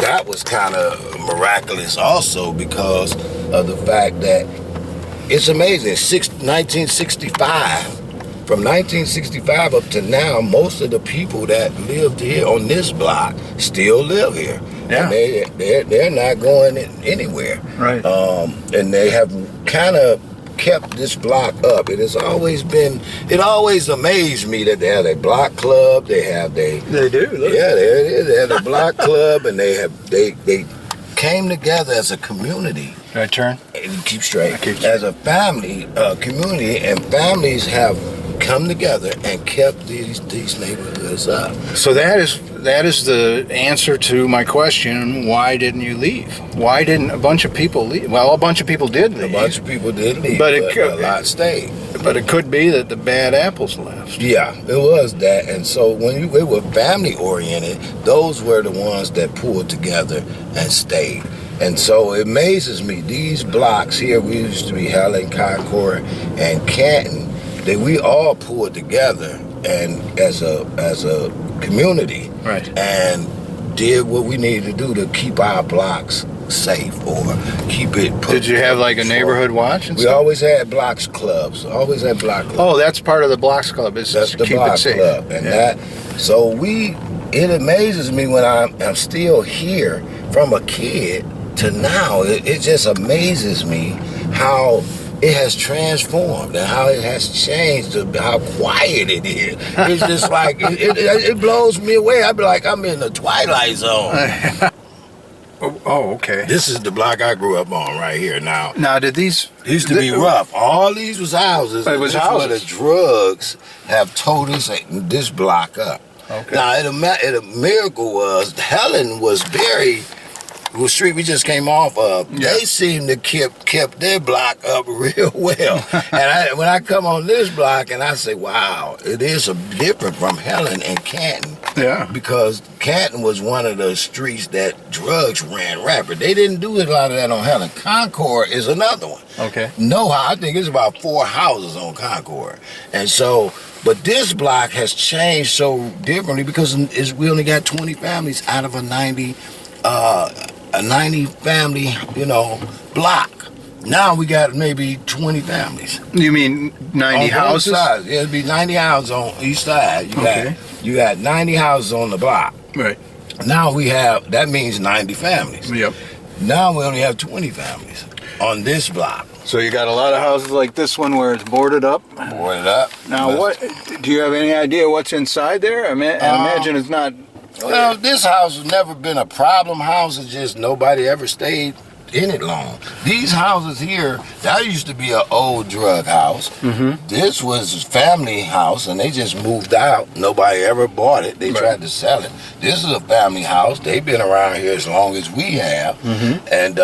that was kind of miraculous also because of the fact that it's amazing. 1965, from 1965 up to now, most of the people that lived here on this block still live here. Yeah. And they're not going anywhere. Right. And they have kind of kept this block up. It has always been, it always amazed me that they have a block club, they do. Look. Yeah, there it is. They have a block club, and they came together as a community. Do I turn? And keep straight. I keep straight. As a family, community, and families have come together and kept these neighborhoods up. So that is the answer to my question. Why didn't you leave? Why didn't a bunch of people leave? Well, a bunch of people did leave. A bunch of people did leave, but a lot stayed. But it could be that the bad apples left. Yeah, it was that. And so when we were family oriented, those were the ones that pulled together and stayed. And so it amazes me, these blocks here, we used to be Helen, Concord, and Canton, that we all pulled together and as a community, right, and did what we needed to do to keep our blocks safe or keep it. Did you have like a neighborhood watch? And we stuff? always had blocks clubs. Always had block clubs. Oh, that's part of the blocks club. Is that's to the keep block it safe. Club, and that. So it amazes me when I'm still here from a kid to now. It just amazes me how it has transformed and how it has changed, how quiet it is. It's just like, it blows me away. I be like, I'm in the Twilight Zone. Oh, okay. This is the block I grew up on right here now. Now, did these... Used to be rough. All these was houses. It was houses. Where the drugs have towed this block up. Okay. Now, a miracle was, Helen was very... The street we just came off of, yeah, they seem to kept their block up real well. And when I come on this block and I say, wow, it is different from Helen and Canton. Yeah. Because Canton was one of the streets that drugs ran rapid. They didn't do a lot of that on Helen. Concord is another one. Okay. I think it's about 4 houses on Concord. And so, but this block has changed so differently because we only got 20 families out of a 90 family, block. Now we got maybe 20 families. You mean 90 houses? Yeah, it'd be 90 houses on each side. You got 90 houses on the block. Right. Now that means 90 families. Yep. Now we only have 20 families on this block. So you got a lot of houses like this one where it's boarded up? Boarded up. Now do you have any idea what's inside there? I imagine it's not... Well, this house has never been a problem house. It's just nobody ever stayed in it long. These houses here, that used to be an old drug house. Mm-hmm. This was a family house, and they just moved out. Nobody ever bought it. They tried to sell it. This is a family house. They've been around here as long as we have. Mm-hmm. And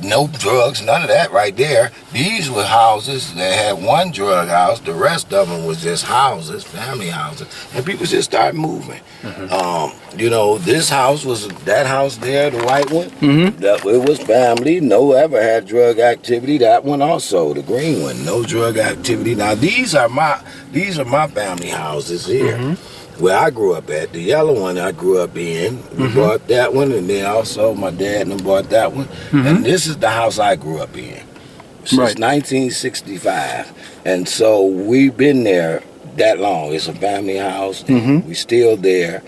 no drugs, none of that right there. These were houses that had one drug house. The rest of them was just houses, family houses. And people just started moving. Mm-hmm. This house was, that house there, the white one, mm-hmm, it was family. No ever had drug activity. That one also, the green one, no drug activity. Now these are my family houses here. Mm-hmm. Where I grew up at, the yellow one I grew up in, we mm-hmm, bought that one, and then also my dad and them bought that one. Mm-hmm. And this is the house I grew up in since 1965. And so we've been there that long. It's a family house. Mm-hmm. We still there.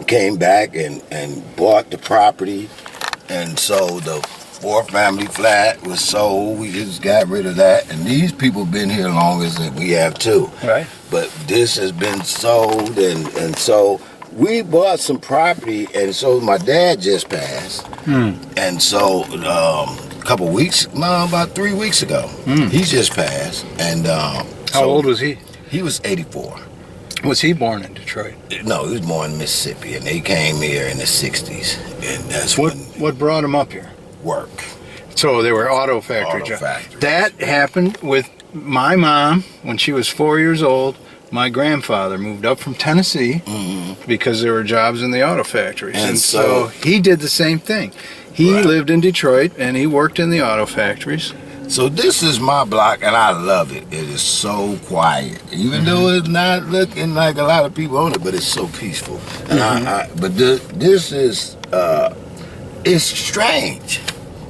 Came back and bought the property. And so the 4-family flat was sold. We just got rid of that. And these people been here longer than we have too. Right. But this has been sold, and so we bought some property, and so my dad just passed. And so about 3 weeks ago, he just passed. And how old was he? He was 84. Was he born in Detroit? No, he was born in Mississippi, and they came here in the 60s. And that's what brought him up here? Work. So they were auto factory jobs. That happened with my mom when she was 4 years old. My grandfather moved up from Tennessee, mm-hmm, because there were jobs in the auto factories. And so he did the same thing. He lived in Detroit and he worked in the auto factories. So this is my block, and I love it. It is so quiet, even though it's not looking like a lot of people on it, but it's so peaceful. And this is it's strange.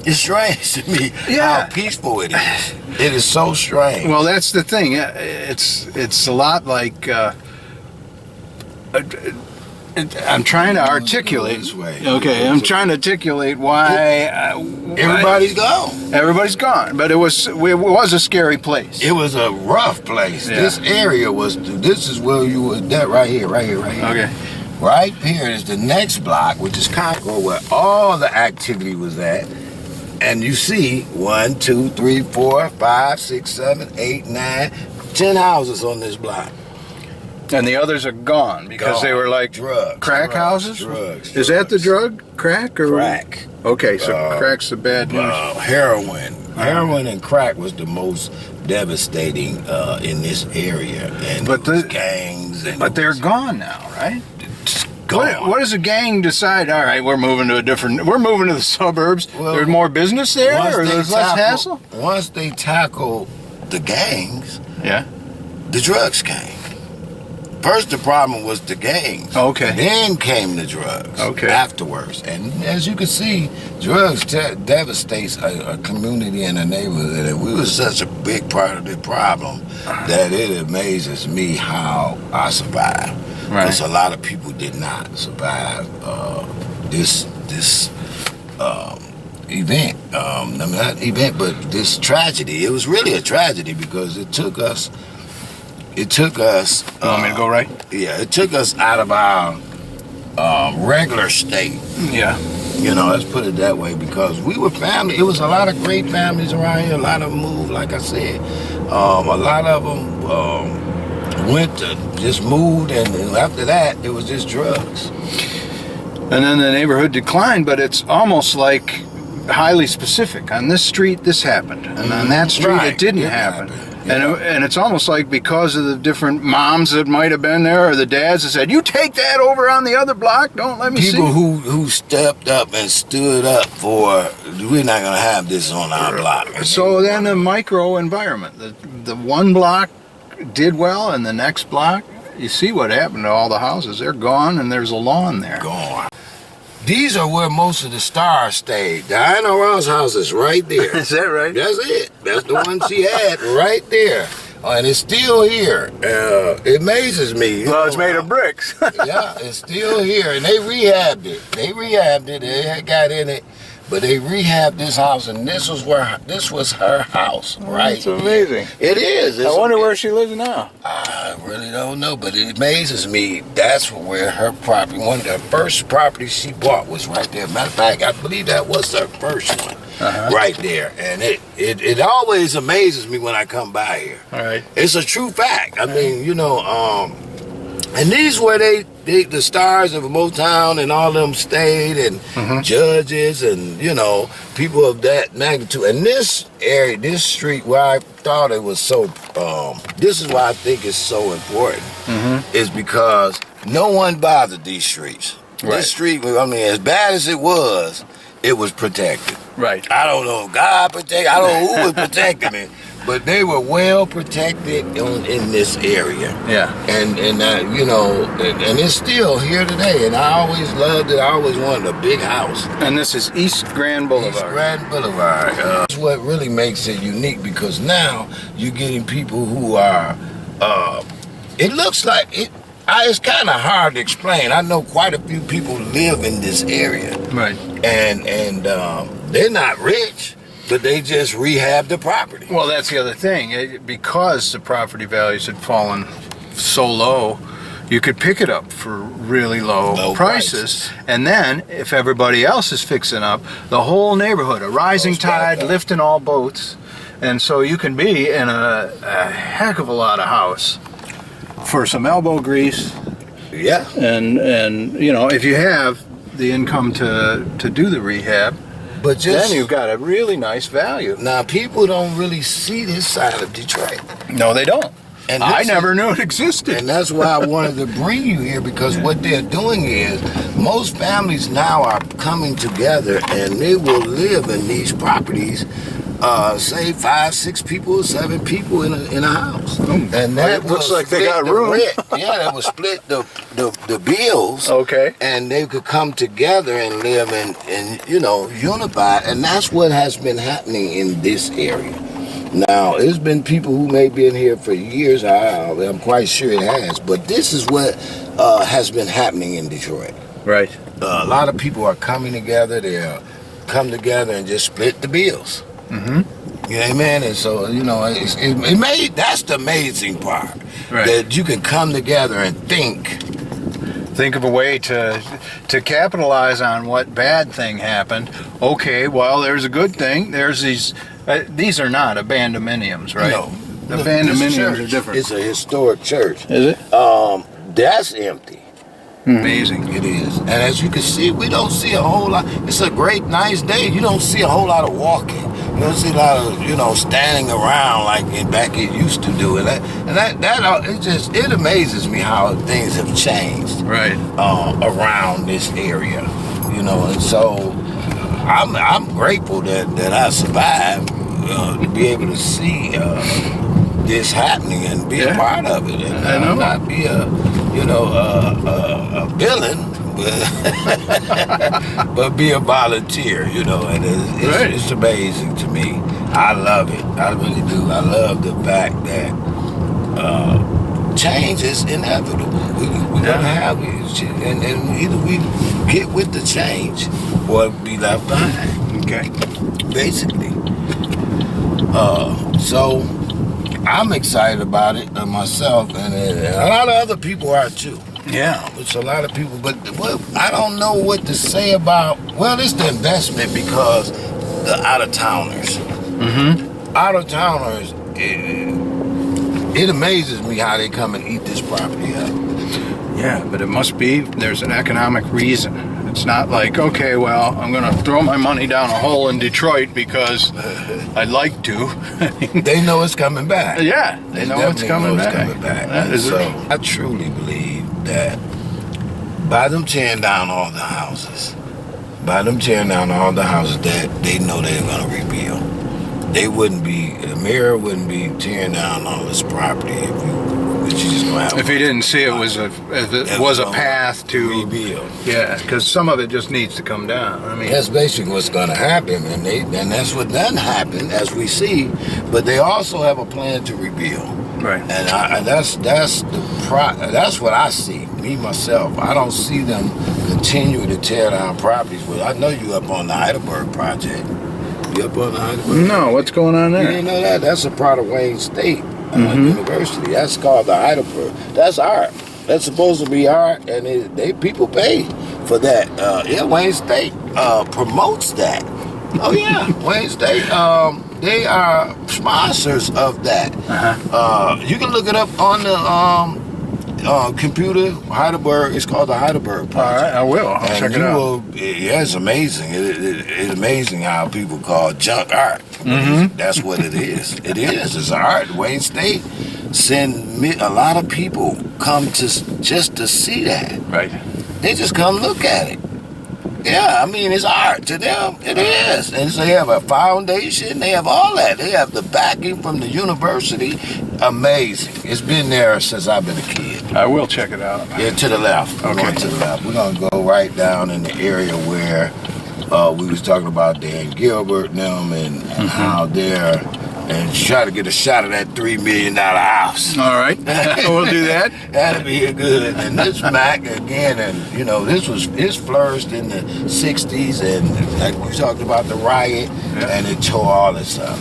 It's strange to me how peaceful it is. It is so strange. Well, that's the thing. It's a lot like. I'm trying to articulate. This way. Okay, I'm trying to articulate why everybody's gone. Everybody's gone, but it was a scary place. It was a rough place. Yeah. This area was. This is where you were. That right here. Okay. Right here is the next block, which is Concord, where all the activity was at. And you see 1, 2, 3, 4, 5, 6, 7, 8, 9, 10 houses on this block. And the others are gone because they were like crack houses? Drugs. Is that the drug? Crack or? Crack. Okay, so crack's the bad news. Heroin. Heroin and crack was the most devastating in this area. And But gangs. But they're gone now, right? Gone. What does a gang decide? All right, we're moving to the suburbs. Well, there's more business there, or there's less hassle? Once they tackle the gangs, Yeah. the drugs came. First, the problem was the gangs. Okay. Then came the drugs. Okay. Afterwards, and as you can see, drugs devastates a community and a neighborhood. And we were such a big part of the problem that it amazes me how I survived. Right. Because a lot of people did not survive this event. I mean, not event, but this tragedy. It was really a tragedy because it took us. You want me to go right? Yeah, it took us out of our regular state. Yeah. You know, let's put it that way, because we were family. It was a lot of great families around here. A lot of them moved, like I said. A lot of them just moved, and after that, it was just drugs. And then the neighborhood declined, but it's almost like highly specific. On this street, this happened, and on that street, it didn't happen. Yeah. And it's almost like because of the different moms that might have been there, or the dads that said, "You take that over on the other block. Don't let me see." People who stepped up and stood up for, we're not gonna have this on our block. So then the micro environment, the one block did well, and the next block, you see what happened to all the houses. They're gone, and there's a lawn there. Gone. These are where most of the stars stayed. Diana Ross house is right there. Is that right? That's it. That's the one she had right there. And it's still here. It amazes me. Well, it's made of bricks. Yeah, it's still here. And they rehabbed it. They had got in it. But they rehabbed this house, and this was her house, right? It's amazing. It is. I wonder where she lives now. I really don't know, but it amazes me. That's where her property, one of the first properties she bought was right there. Matter of fact, I believe that was her first one, right there. And it always amazes me when I come by here. All right. It's a true fact. I mean, you know, and these were the stars of Motown and all them stayed, and judges and, you know, people of that magnitude. And this area, this street where I thought it was so, this is why I think it's so important, is because no one bothered these streets. Right. This street, I mean, as bad as it was protected. Right. I don't know, God protect, I don't know who was protecting it. But they were well protected in this area. Yeah. And you know, and it's still here today. And I always loved it. I always wanted a big house. And this is East Grand Boulevard. East Grand Boulevard. That's what really makes it unique, because now you're getting people who are, it looks like, it's kind of hard to explain. I know quite a few people live in this area. Right. And they're not rich, but they just rehab the property. Well, that's the other thing. Because the property values had fallen so low, you could pick it up for really low prices. And then, if everybody else is fixing up, the whole neighborhood, a rising tide, lifting all boats. And so you can be in a heck of a lot of house for some elbow grease. Yeah. And you know, if you have the income to do the rehab, but then you've got a really nice value. Now, people don't really see this side of Detroit. No, they don't. And I never knew it existed. And that's why I wanted to bring you here, because what they're doing is most families now are coming together, and they will live in these properties say 5, 6 people, 7 people in a house, and that looks like they split got the room. rent. Yeah, that would split the bills. Okay. And they could come together and live and unified, and that's what has been happening in this area. Now, there's been people who may be in here for years. I'm quite sure it has, but this is what has been happening in Detroit. Right. A lot of people are coming together. They'll come together and just split the bills. Mm-hmm. You know what I mean? And so, that's the amazing part. Right. That you can come together and think of a way to capitalize on what bad thing happened. Okay, well, there's a good thing. There's these are not abandonments, right? No. The abandonments are different. It's a historic church. Is it? That's empty. Amazing. It is. And as you can see, we don't see a whole lot. It's a great, nice day. You don't see a whole lot of walking. You don't see a lot of, standing around like back it used to do. And it amazes me how things have changed. Right. Around this area. And so I'm grateful that I survived to be able to see this happening and be a part of it, and not be a villain, but be a volunteer. And it's amazing to me. I love it. I really do. I love the fact that change is inevitable. We're gonna have it, and either we get with the change or be left behind. Okay. Basically. So I'm excited about it myself, and a lot of other people are too. Yeah. It's a lot of people, but I don't know what to say about. Well, it's the investment because the out-of-towners. Mm-hmm. Out-of-towners. It amazes me how they come and eat this property up. Yeah, but it must be, there's an economic reason. It's not like, okay, well, I'm going to throw my money down a hole in Detroit because I'd like to. They know it's coming back. Yeah, they know it's coming back. I truly believe that by them tearing down all the houses, that they know they're going to rebuild. The mayor wouldn't be tearing down all this property if he didn't see it was a path to rebuild. Yeah, because some of it just needs to come down. I mean, that's basically what's going to happen, and that's what doesn't happen as we see. But they also have a plan to rebuild. Right. And that's what I see. Me myself, I don't see them continuing to tear down properties. Well, I know you up on the Heidelberg project. You up on the Heidelberg? No, what's going on there? You didn't know that? That's a part of Wayne State University. That's called the Heidelberg. That's art. That's supposed to be art, and people pay for that. Wayne State promotes that. Oh yeah, Wayne State. They are sponsors of that. You can look it up on the computer. Heidelberg. It's called the Heidelberg Project. All right, I will. I'll check it out. It's amazing. It's amazing how people call junk art. Mm-hmm. That's what it is. It is. It's art. Wayne State send a lot of people come just to see that. Right. They just come look at it. Yeah, I mean, it's art to them. It is. And so they have a foundation. They have all that. They have the backing from the university. Amazing. It's been there since I've been a kid. I will check it out. Yeah, to the left. Okay. Going to the left. We're going to go right down in the area where we was talking about Dan Gilbert and them and how they're... and try to get a shot of that $3 million house. All right, we'll do that. That'd be good. And this Mac again, and this flourished in the '60s, and like we talked about the riot, and it tore all this up.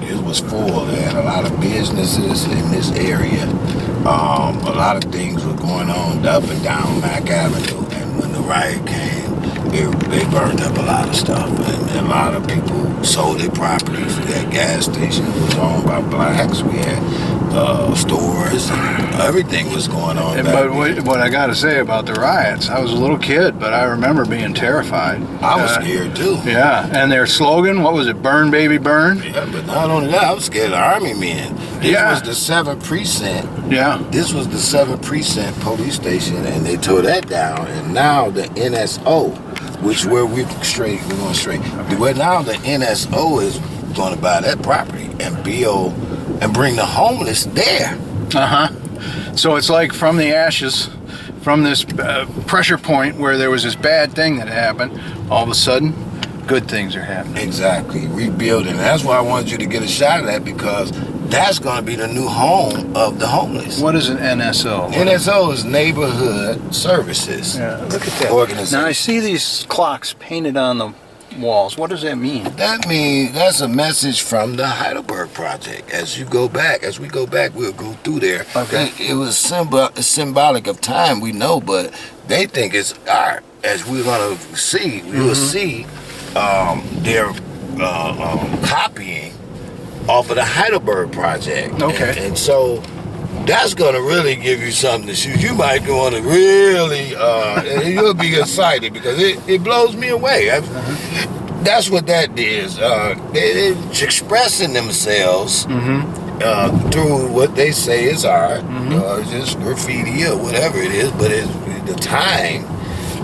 It was full. They had a lot of businesses in this area. A lot of things were going on up and down Mac Avenue, and when the riot came, they burned up a lot of stuff, and a lot of people sold their properties. We had gas stations was owned by blacks. We had stores. Everything was going on. But what I got to say about the riots, I was a little kid, but I remember being terrified. I was scared too. Yeah, and their slogan, what was it? Burn, baby, burn. Yeah, but not only that, I was scared of Army men. This was the 7th precinct. Yeah. This was the 7th precinct police station, and they tore that down. And now the NSO, which we're going straight. Well, now the NSO is going to buy that property and build and bring the homeless there. So it's like from the ashes, from this pressure point where there was this bad thing that happened, all of a sudden, good things are happening. Exactly, rebuilding. That's why I wanted you to get a shot of that, because that's going to be the new home of the homeless. What is an NSO? NSO is Neighborhood Services. Yeah, look at that. Organization. Now I see these clocks painted on the walls. What does that mean? That means that's a message from the Heidelberg Project. As we go back, we'll go through there. Okay. It was symbolic of time, we know, but they think it's art. As we're going to see, we will see their copying off of the Heidelberg Project. Okay. And so that's going to really give you something to shoot. You might want to really, you'll be excited, because it blows me away. That's what that is. They're expressing themselves through what they say is art, just graffiti or whatever it is, but it's the time.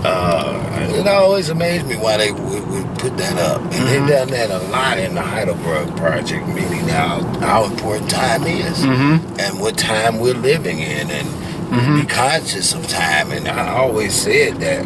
It always amazed me why they would put that up. And they've done that a lot in the Heidelberg Project, meaning how important time is and what time we're living in, and be conscious of time. And I always said that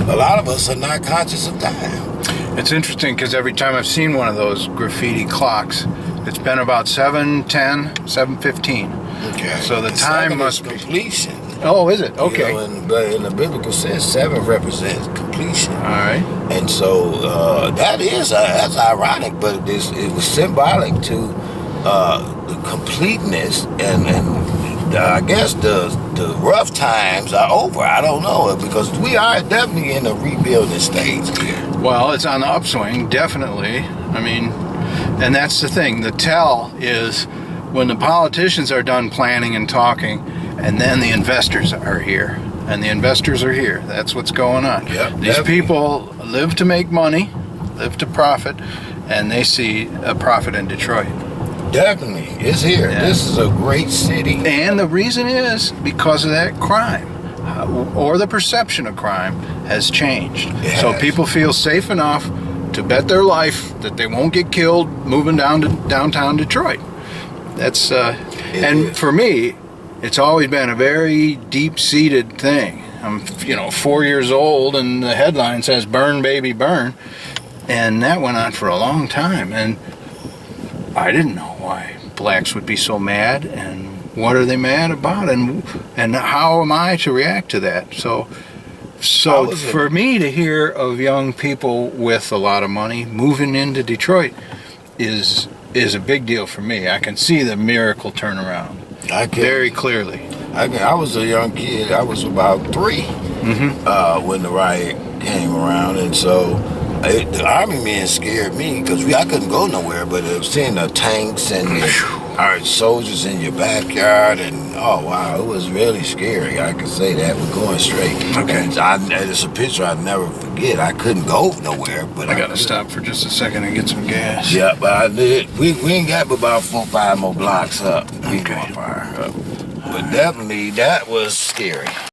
a lot of us are not conscious of time. It's interesting because every time I've seen one of those graffiti clocks, it's been about 7:10, 7:15. Okay. So the time must be completion. Oh, is it? Okay. You know, in the biblical sense, 7 represents completion. All right. And so that's ironic, but it was symbolic to the completeness, and I guess the rough times are over. I don't know, because we are definitely in a rebuilding stage here. Well, it's on the upswing, definitely. I mean, and that's the thing. The tell is when the politicians are done planning and talking, and then the investors are here. And the investors are here. That's what's going on. Yep, These definitely. people live to make money, live to profit, and they see a profit in Detroit. Definitely, it's here. Yeah. This is a great city. And the reason is because of that crime, or the perception of crime has changed. It So has. people feel safe enough to bet their life that they won't get killed moving down to downtown Detroit. That's and is. for me, it's always been a very deep-seated thing. I'm 4 years old, and the headline says "Burn, baby, burn," and that went on for a long time. And I didn't know why blacks would be so mad, and what are they mad about, and how am I to react to that? So for me to hear of young people with a lot of money moving into Detroit is a big deal for me. I can see the miracle turnaround very clearly. I was a young kid. I was about 3 when the riot came around, and so the army men scared me, because I couldn't go nowhere. But seeing the tanks and our soldiers in your backyard, and oh wow, it was really scary. I can say that. We're going straight. Okay. And it's a picture I'll never forget. I couldn't go nowhere, but I gotta stop for just a second and get some gas. Yeah, but I did. We ain't got but about 4 or 5 more blocks up. We Okay. going fire up. But definitely that was scary.